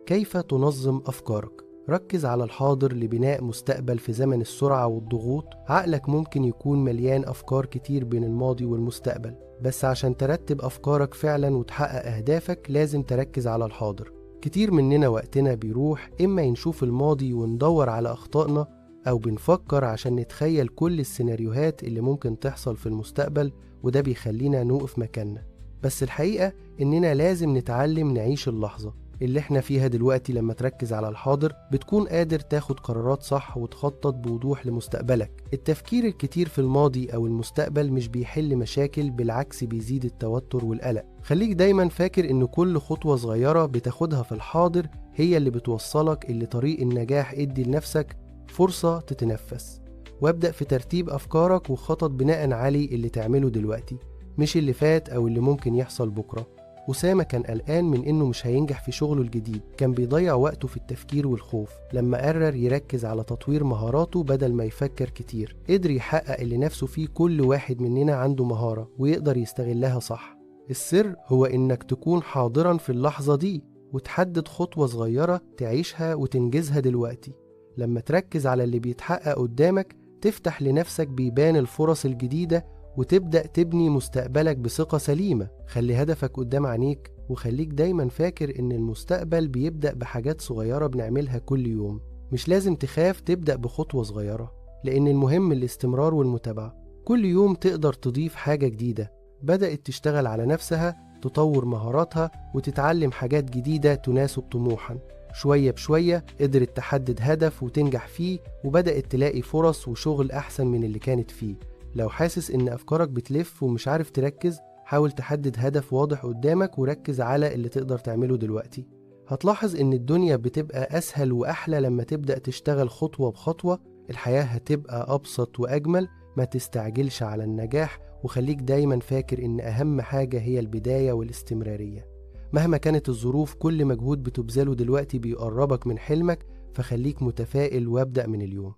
كيف تنظم أفكارك؟ ركز على الحاضر لبناء مستقبل في زمن السرعة والضغوط. عقلك ممكن يكون مليان أفكار كتير بين الماضي والمستقبل، بس عشان ترتب أفكارك فعلا وتحقق أهدافك لازم تركز على الحاضر. كتير مننا وقتنا بيروح إما نشوف الماضي وندور على أخطائنا، أو بنفكر عشان نتخيل كل السيناريوهات اللي ممكن تحصل في المستقبل، وده بيخلينا نوقف مكاننا. بس الحقيقة إننا لازم نتعلم نعيش اللحظة اللي احنا فيها دلوقتي. لما تركز على الحاضر بتكون قادر تاخد قرارات صح وتخطط بوضوح لمستقبلك. التفكير الكتير في الماضي أو المستقبل مش بيحل مشاكل، بالعكس بيزيد التوتر والقلق. خليك دايما فاكر إن كل خطوة صغيرة بتاخدها في الحاضر هي اللي بتوصلك لطريق النجاح. ادي لنفسك فرصة تتنفس، وابدأ في ترتيب أفكارك وخطط بناء على اللي تعمله دلوقتي، مش اللي فات أو اللي ممكن يحصل بكرة. أسامة كان قلقان من إنه مش هينجح في شغله الجديد، كان بيضيع وقته في التفكير والخوف. لما قرر يركز على تطوير مهاراته بدل ما يفكر كتير، قدر يحقق اللي نفسه فيه. كل واحد مننا عنده مهارة ويقدر يستغلها صح. السر هو إنك تكون حاضرا في اللحظة دي وتحدد خطوة صغيرة تعيشها وتنجزها دلوقتي. لما تركز على اللي بيتحقق قدامك تفتح لنفسك بيبان الفرص الجديدة وتبدأ تبني مستقبلك بثقة سليمة. خلي هدفك قدام عينيك، وخليك دايما فاكر إن المستقبل بيبدأ بحاجات صغيرة بنعملها كل يوم. مش لازم تخاف تبدأ بخطوة صغيرة، لأن المهم الاستمرار والمتابعة. كل يوم تقدر تضيف حاجة جديدة، بدأت تشتغل على نفسها، تطور مهاراتها وتتعلم حاجات جديدة تناسب طموحها. شوية بشوية قدرت تحدد هدف وتنجح فيه، وبدأت تلاقي فرص وشغل أحسن من اللي كانت فيه. لو حاسس إن أفكارك بتلف ومش عارف تركز، حاول تحدد هدف واضح قدامك وركز على اللي تقدر تعمله دلوقتي. هتلاحظ إن الدنيا بتبقى أسهل وأحلى لما تبدأ تشتغل خطوة بخطوة. الحياة هتبقى أبسط وأجمل. ما تستعجلش على النجاح، وخليك دايما فاكر إن أهم حاجة هي البداية والاستمرارية. مهما كانت الظروف، كل مجهود بتبذله دلوقتي بيقربك من حلمك، فخليك متفائل وابدأ من اليوم.